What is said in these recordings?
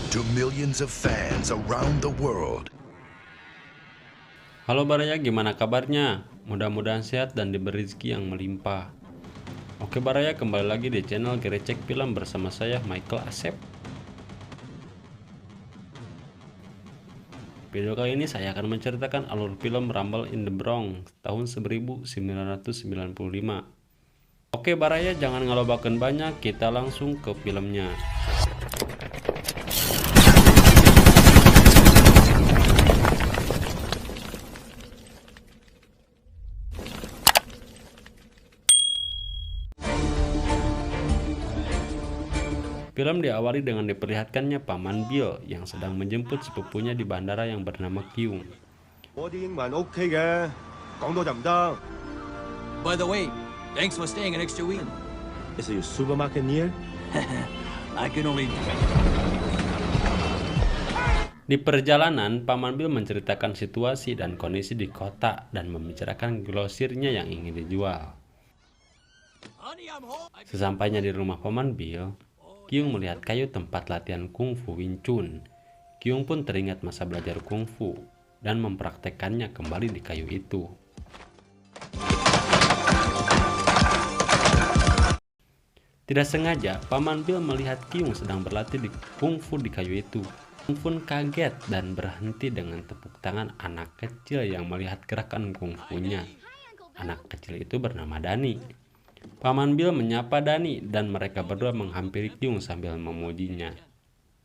to millions of fans around the world. Halo Baraya, gimana kabarnya? Mudah-mudahan sehat dan diberi rezeki yang melimpah. Oke Baraya, kembali lagi di channel Gerecek Film bersama saya Michael Asep. Video kali ini saya akan menceritakan alur film Rumble in the Bronx tahun 1995. Oke Baraya, jangan ngalobakeun banyak, kita langsung ke filmnya. Film diawali dengan diperlihatkannya Paman Bill yang sedang menjemput sepupunya di bandara yang bernama Kyung. By the way, thanks for staying an extra week. Is your supermarket near? I can only... Di perjalanan, Paman Bill menceritakan situasi dan kondisi di kota dan membicarakan grosirnya yang ingin dijual. Honey, I'm home. Sesampainya di rumah Paman Bill, Kyung melihat kayu tempat latihan kungfu Wing Chun. Kyung pun teringat masa belajar kungfu dan mempraktekkannya kembali di kayu itu. Tidak sengaja, Paman Bill melihat Kyung sedang berlatih di kungfu di kayu itu. Kyung pun kaget dan berhenti dengan tepuk tangan anak kecil yang melihat gerakan kungfunya. Anak kecil itu bernama Danny. Paman Bill menyapa Danny dan mereka berdua menghampiri Kyung sambil memujinya.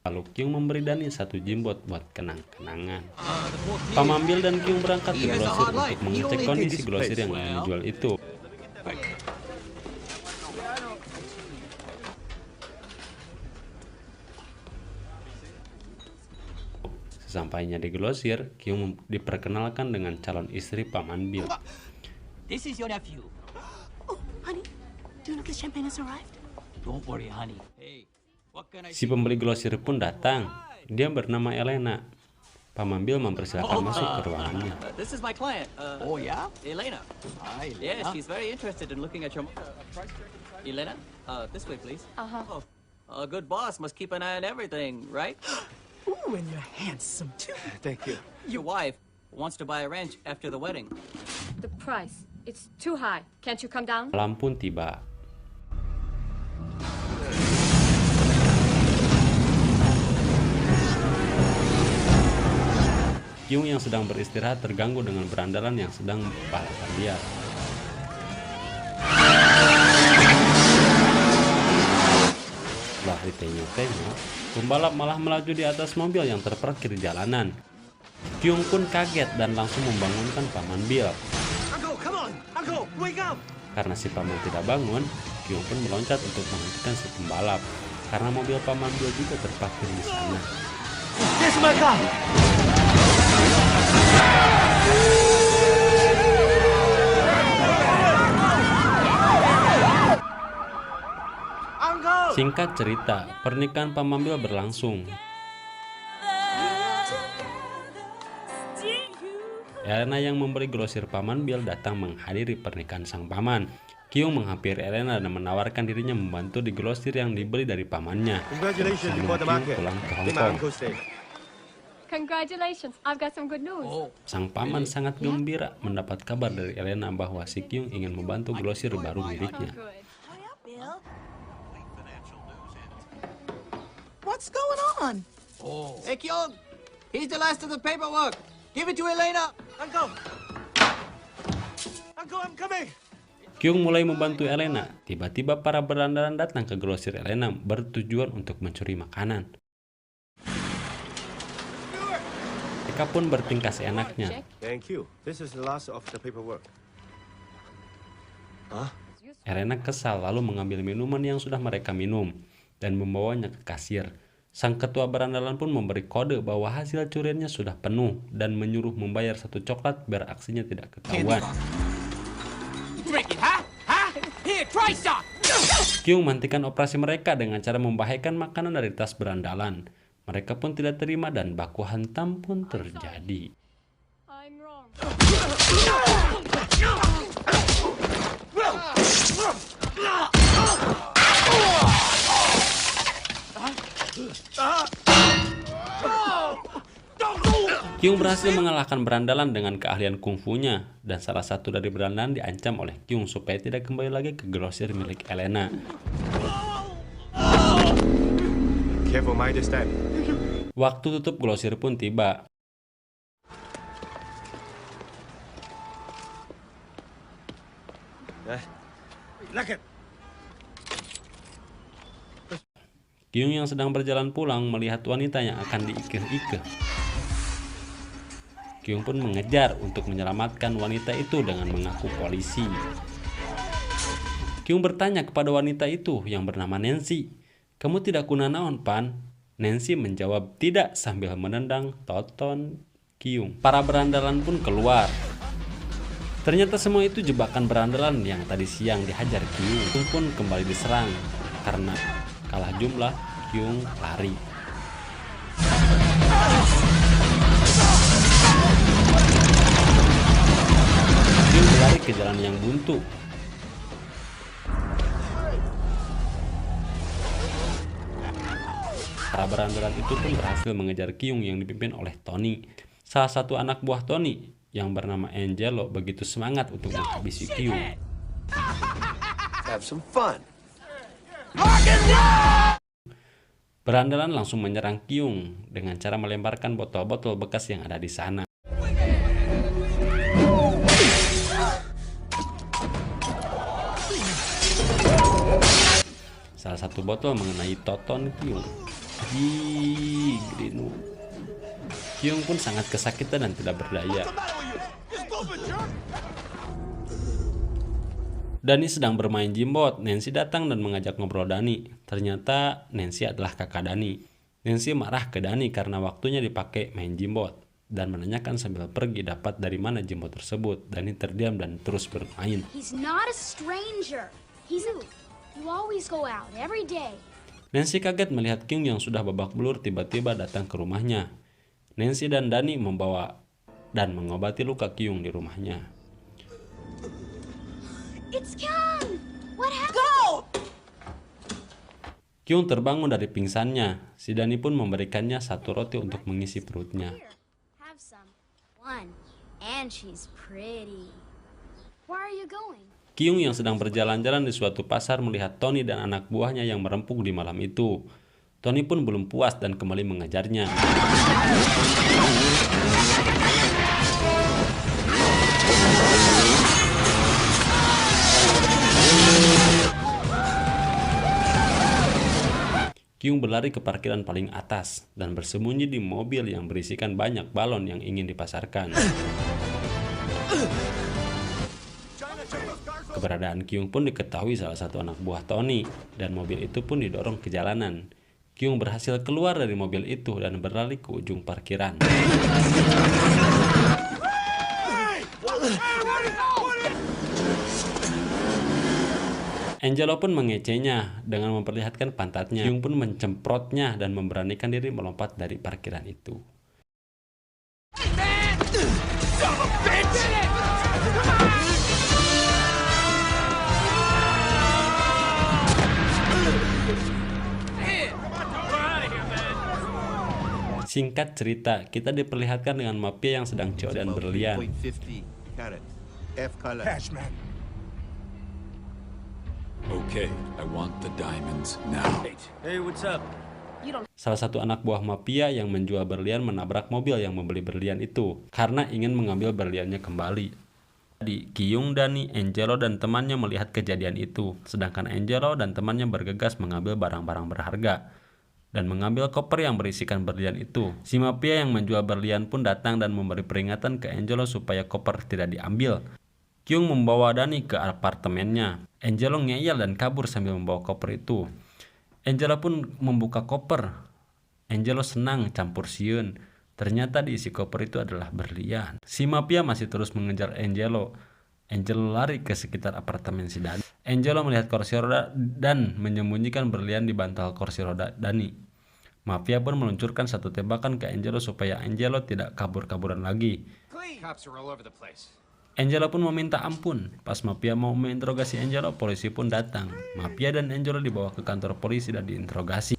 Lalu Kyung memberi Danny satu jimbot buat kenang-kenangan. Paman Bill dan Kyung berangkat ke grosir untuk mengecek kondisi grosir yang ingin dijual itu. Sesampainya di grosir, Kyung diperkenalkan dengan calon istri Paman Bill. This is your nephew. Oh, honey, do you know the champagne has arrived? Don't worry, honey. Hey, what can I Si pembeli grosir pun datang. Dia bernama Elena. Paman Bill mempersilakan masuk ke ruangannya. This is my client. Oh, yeah? Elena. Hi, Yeah, she's very interested in looking at your. Elena, this way, please. Uh-huh. A good boss must keep an eye on everything, right? Ooh, and you're handsome too. Thank you. Your wife wants to buy a ranch after the wedding. The price. It's too high. Can't you come down? Malam pun tiba. Kyung yang sedang beristirahat terganggu dengan berandalan yang sedang balapan liar. Setelah ditengok-tengok, pembalap malah melaju di atas mobil yang terparkir di jalanan. Kyung pun kaget dan langsung membangunkan Paman Bill. Uncle, come on! Uncle, wake up! Karena si Paman tidak bangun, Kyung pun meloncat untuk menghentikan si pembalap. Karena mobil Paman Bill juga terparkir di sana. This is my car! Uncle! Singkat cerita, pernikahan Paman Bill berlangsung. Elena yang membeli grosir Paman Bill datang menghadiri pernikahan sang paman. Kyung menghampiri Elena dan menawarkan dirinya membantu di grosir yang dibeli dari pamannya. Congratulations, you Sebelum bought the Kyung market. pulang ke Hong Let my Kong. uncle stay. Congratulations. I've got some good news. Oh, Sang paman sangat gembira mendapat kabar dari Elena bahwa si Kyung ingin membantu grosir baru miliknya. Good. What's going on? oh. Hey, Kyung, here's the last of the paperwork. Give it to Elena. Uncle! Uncle, I'm coming! Kyung mulai membantu Elena. Tiba-tiba para berandalan datang ke grosir Elena bertujuan untuk mencuri makanan. Mereka pun bertingkah seenaknya. Thank you. This is the last of the paperwork. Elena kesal lalu mengambil minuman yang sudah mereka minum dan membawanya ke kasir. Sang ketua berandalan pun memberi kode bahwa hasil curiannya sudah penuh dan menyuruh membayar satu coklat biar aksinya tidak ketahuan. Drink it, huh? Huh? Here, try some! Kyung menghentikan operasi mereka dengan cara membahayakan makanan dari tas berandalan. Mereka pun tidak terima dan baku hantam pun terjadi. I'm wrong. Kyung berhasil mengalahkan berandalan dengan keahlian kungfunya, dan salah satu dari berandalan diancam oleh Kyung supaya tidak kembali lagi ke grosir milik Elena. Careful, mind your step. Waktu tutup grosir pun tiba. Look it. Kyung yang sedang berjalan pulang melihat wanita yang akan diikeh-ikeh. Kyung pun mengejar untuk menyelamatkan wanita itu dengan mengaku polisi. Kyung bertanya kepada wanita itu yang bernama Nancy, "Kamu tidak kuna naon, Pan?" Nancy menjawab tidak sambil menendang toton Kyung. Para berandalan pun keluar. Ternyata semua itu jebakan berandalan yang tadi siang dihajar Kyung. Kyung pun kembali diserang. Karena kalah jumlah, Kyung lari. Kyung berlari ke jalan yang buntu. Para berandalan itu pun berhasil mengejar Kyung yang dipimpin oleh Tony. Salah satu anak buah Tony yang bernama Angelo begitu semangat untuk menghabisi Kyung. Have some fun. Berandalan langsung menyerang Kyung dengan cara melemparkan botol-botol bekas yang ada di sana. Salah satu botol mengenai toton Kyung. Grinu. Kyung pun sangat kesakitan dan tidak berdaya. Dani sedang bermain jimbot. Nancy datang dan mengajak ngobrol Dani. Ternyata Nancy adalah kakak Dani. Nancy marah ke Dani karena waktunya dipakai main jimbot dan menanyakan sambil pergi dapat dari mana jimbot tersebut. Dani terdiam dan terus bermain. He's not a stranger. He's a... You always go out every day. Nancy kaget melihat Kyung yang sudah babak belur tiba-tiba datang ke rumahnya. Nancy dan Dani membawa dan mengobati luka Kyung di rumahnya. It's Kyung! What happened? Go! Kyung terbangun dari pingsannya. Si Dani pun memberikannya satu roti untuk mengisi perutnya. Here, have some. One. And she's pretty. Where are you going? Kyung yang sedang berjalan-jalan di suatu pasar melihat Tony dan anak buahnya yang merempung di malam itu. Tony pun belum puas dan kembali mengejarnya. Kyung berlari ke parkiran paling atas dan bersembunyi di mobil yang berisikan banyak balon yang ingin dipasarkan. Keberadaan Kyung pun diketahui salah satu anak buah Tony dan mobil itu pun didorong ke jalanan. Kyung berhasil keluar dari mobil itu dan berlari ke ujung parkiran. Angelo pun mengecehnya dengan memperlihatkan pantatnya. Kyung pun mencemprotnya dan memberanikan diri melompat dari parkiran itu. Singkat cerita, kita diperlihatkan dengan mafia yang sedang codan berlian. 50 carat. F color. Cash, man. Okay, I want the diamonds now. Hey, what's up? Salah satu anak buah mafia yang menjual berlian menabrak mobil yang membeli berlian itu karena ingin mengambil berliannya kembali. Jadi, Kyung, Dani, Angelo dan temannya melihat kejadian itu, sedangkan Angelo dan temannya bergegas mengambil barang-barang berharga dan mengambil koper yang berisikan berlian itu. Si mafia yang menjual berlian pun datang dan memberi peringatan ke Angelo supaya koper tidak diambil. Kyung membawa Dani ke apartemennya. Angelo ngeyel dan kabur sambil membawa koper itu. Angelo pun membuka koper. Angelo senang campur siun. Ternyata diisi koper itu adalah berlian. Si mafia masih terus mengejar Angelo. Angelo lari ke sekitar apartemen si Dani. Angelo melihat kursi roda dan menyembunyikan berlian di bantal kursi roda Dani. Mafia pun meluncurkan satu tembakan ke Angelo supaya Angelo tidak kabur-kaburan lagi. Cops are all over the place. Angelo pun meminta ampun. Pas mafia mau menginterogasi Angelo, polisi pun datang. Mafia dan Angelo dibawa ke kantor polisi dan diinterogasi.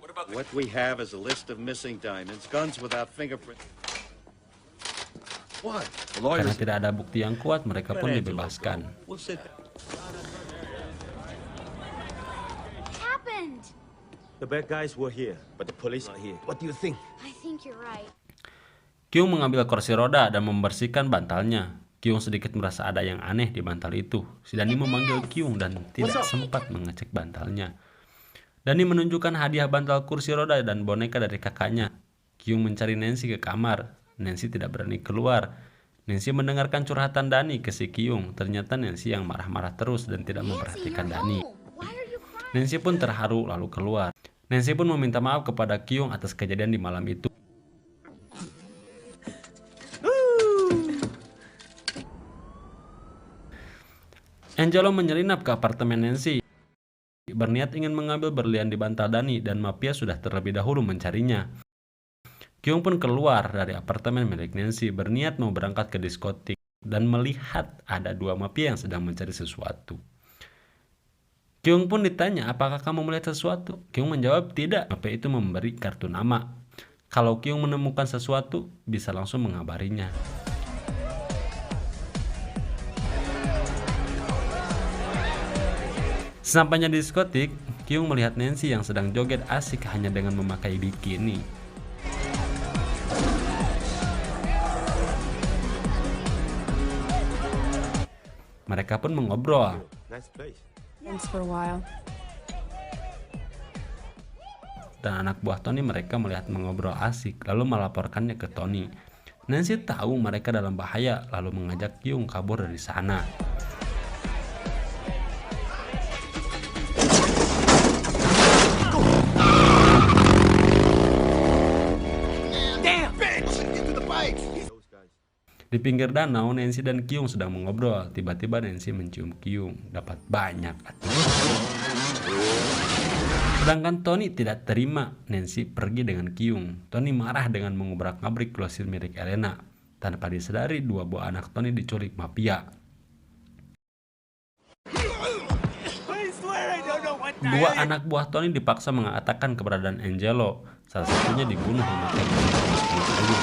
What about What we have is a list of missing diamonds, guns without fingerprints. What? The Karena lawyers. tidak ada bukti yang kuat, mereka pun dibebaskan. We'll sit down. What happened? The bad guys were here, but the police are here. What do you think? I think you're right. Kyung mengambil kursi roda dan membersihkan bantalnya. Kyung sedikit merasa ada yang aneh di bantal itu. Si Dani memanggil Kyung dan tidak sempat mengecek bantalnya. Dani menunjukkan hadiah bantal kursi roda dan boneka dari kakaknya. Kyung mencari Nancy ke kamar. Nancy tidak berani keluar. Nancy mendengarkan curhatan Dani ke si Kyung. Ternyata Nancy yang marah-marah terus dan tidak memperhatikan Dani. Nancy pun terharu lalu keluar. Nancy pun meminta maaf kepada Kyung atas kejadian di malam itu. Angelo menyelinap ke apartemen Nancy. Berniat ingin mengambil berlian di bantal Dani dan mafia sudah terlebih dahulu mencarinya. Kyung pun keluar dari apartemen milik Nancy berniat mau berangkat ke diskotik dan melihat ada dua mafia yang sedang mencari sesuatu. Kyung pun ditanya, apakah kamu melihat sesuatu? Kyung menjawab tidak. Mafia itu memberi kartu nama. Kalau Kyung menemukan sesuatu, bisa langsung mengabarinya. Sesampainya di diskotik, Kyung melihat Nancy yang sedang joget asik hanya dengan memakai bikini. Mereka pun mengobrol. Nice place. Thanks for a while. Dan anak buah Tony mereka melihat mengobrol asik, lalu melaporkannya ke Tony. Nancy tahu mereka dalam bahaya, lalu mengajak Kyung kabur dari sana. Di pinggir danau, Nancy dan Kyung sedang mengobrol. Tiba-tiba Nancy mencium Kyung. Dapat banyak. Sedangkan Tony tidak terima Nancy pergi dengan Kyung. Tony marah dengan mengobrak-abrik grosir milik Elena. Tanpa disadari, dua buah anak Tony diculik mafia. Dua anak buah Tony dipaksa mengatakan keberadaan Angelo. Salah satunya dibunuh memakai kayu.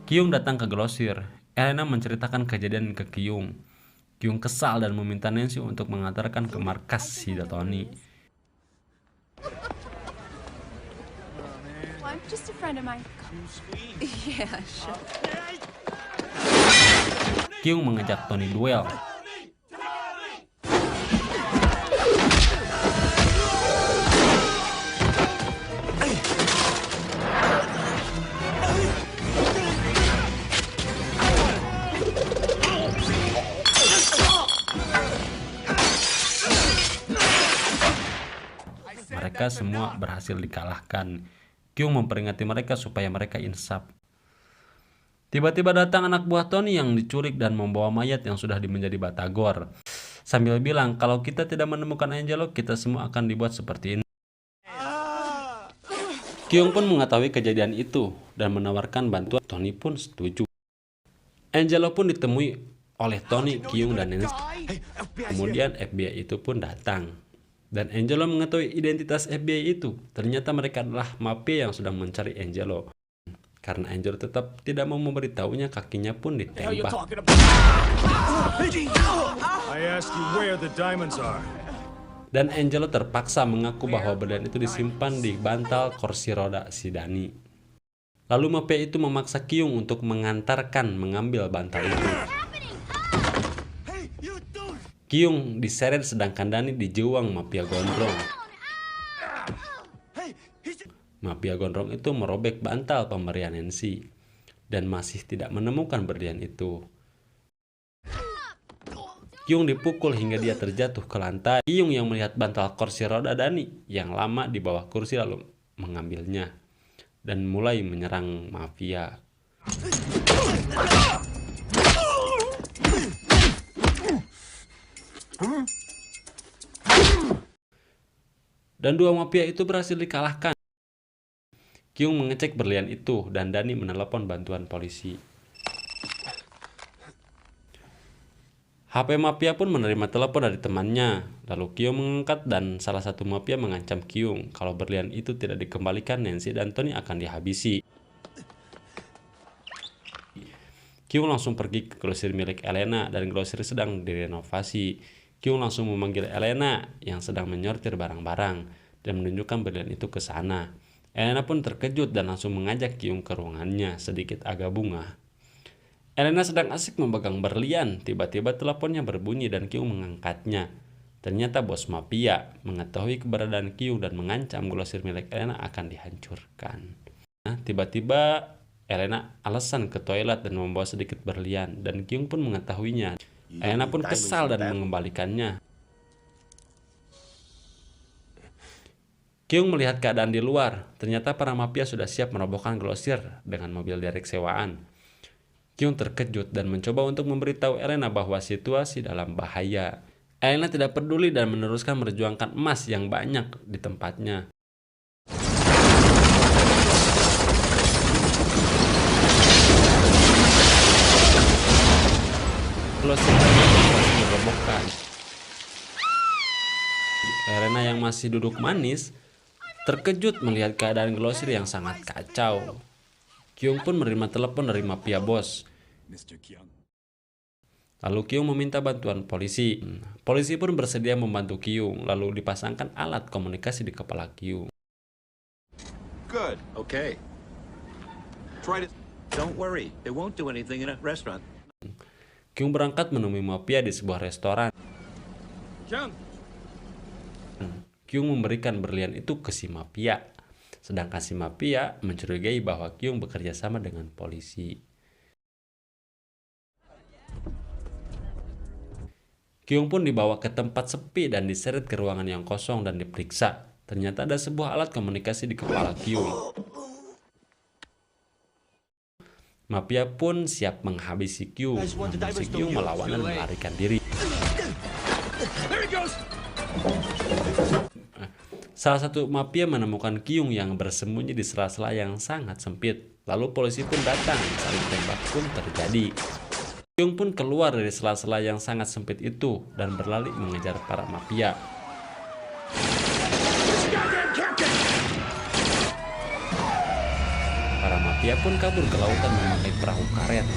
Kyung datang ke grosir. Elena menceritakan kejadian ke Kyung. Kyung kesal dan meminta Nancy untuk mengantarkan ke markas si Tony. Well, I'm just a friend of mine. Yeah, sure. Kyung mengajak Tony duel. Mereka semua berhasil dikalahkan. Kyung memperingati mereka supaya mereka insaf. Tiba-tiba datang anak buah Tony yang diculik dan membawa mayat yang sudah menjadi batagor. Sambil bilang, kalau kita tidak menemukan Angelo, kita semua akan dibuat seperti ini. Kyung pun mengetahui kejadian itu dan menawarkan bantuan. Tony pun setuju. Angelo pun ditemui oleh Tony, Kyung, dan Nancy. Kemudian FBI itu pun datang. Dan Angelo mengetahui identitas FBI itu. Ternyata mereka adalah mafia yang sedang mencari Angelo. Karena Angelo tetap tidak mau memberitahunya, kakinya pun ditembak. I asked you where the diamonds are. Dan Angelo terpaksa mengaku bahwa berlian itu disimpan di bantal kursi roda si Dani. Lalu mafia itu memaksa Kyung untuk mengambil bantal itu. Kyung diseret sedangkan Dani dijuang mafia gondrong. Mafia gondrong itu merobek bantal pemberian Nancy dan masih tidak menemukan berlian itu. Kyung dipukul hingga dia terjatuh ke lantai. Kyung yang melihat bantal kursi roda Dani yang lama di bawah kursi lalu mengambilnya dan mulai menyerang mafia. Dan dua mafia itu berhasil dikalahkan. Kyung mengecek berlian itu dan Dani menelepon bantuan polisi. HP mafia pun menerima telepon dari temannya. Lalu Kyung mengangkat dan salah satu mafia mengancam Kyung kalau berlian itu tidak dikembalikan, Nancy dan Tony akan dihabisi. Kyung langsung pergi ke grosir milik Elena dan grosir sedang direnovasi. Kyung langsung memanggil Elena yang sedang menyortir barang-barang dan menunjukkan berlian itu ke sana. Elena pun terkejut dan langsung mengajak Kyung ke ruangannya, sedikit agak bunga. Elena sedang asik memegang berlian, tiba-tiba teleponnya berbunyi dan Kyung mengangkatnya. Ternyata bos mafia mengetahui keberadaan Kyung dan mengancam grosir milik Elena akan dihancurkan. Nah, tiba-tiba Elena alasan ke toilet dan membawa sedikit berlian dan Kyung pun mengetahuinya. Elena pun kesal dan mengembalikannya. Kyung melihat keadaan di luar. Ternyata para mafia sudah siap merobohkan grosir dengan mobil derek sewaan. Kyung terkejut dan mencoba untuk memberitahu Elena bahwa situasi dalam bahaya. Elena tidak peduli dan meneruskan memperjuangkan emas yang banyak di tempatnya. Grosir dirobohkan. Elena yang masih duduk manis terkejut melihat keadaan grosir yang sangat kacau. Kyung pun menerima telepon dari mafia bos. Mr. Kyung. Lalu Kyung meminta bantuan polisi. Polisi pun bersedia membantu Kyung, lalu dipasangkan alat komunikasi di kepala Kyung. Good. Okay. Try to. Don't worry. They won't do anything in a restaurant. Kyung berangkat menemui mafia di sebuah restoran. Kyung memberikan berlian itu ke si mafia. Sedangkan si mafia mencurigai bahwa Kyung bekerja sama dengan polisi. Kyung pun dibawa ke tempat sepi dan diseret ke ruangan yang kosong dan diperiksa. Ternyata ada sebuah alat komunikasi di kepala Kyung. Mafia pun siap menghabisi Kyung. Namun si Kyung melawan dan melarikan diri. Salah satu mafia menemukan Kyung yang bersembunyi di sela-sela yang sangat sempit. Lalu polisi pun datang, saling tembak pun terjadi. Kyung pun keluar dari sela-sela yang sangat sempit itu dan berlari mengejar para mafia. Para mafia pun kabur ke lautan memakai perahu karet.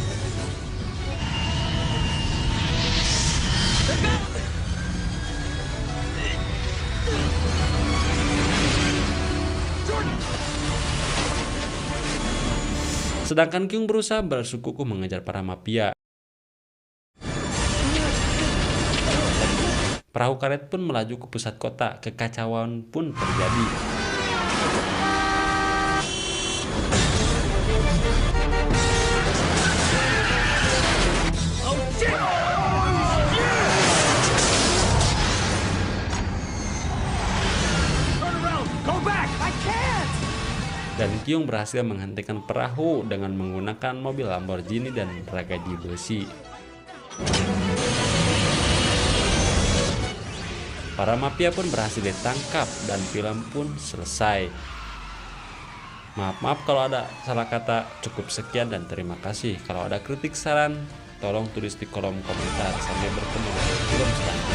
Sedangkan Kyung berusaha bersikukuh mengejar para mafia. Perahu karet pun melaju ke pusat kota. Kekacauan pun terjadi. Dan Kyung berhasil menghentikan perahu dengan menggunakan mobil Lamborghini dan gergaji besi. Para mafia pun berhasil ditangkap dan film pun selesai. Maaf kalau ada salah kata. Cukup sekian dan terima kasih. Kalau ada kritik saran, tolong tulis di kolom komentar. Sampai bertemu di film selanjutnya.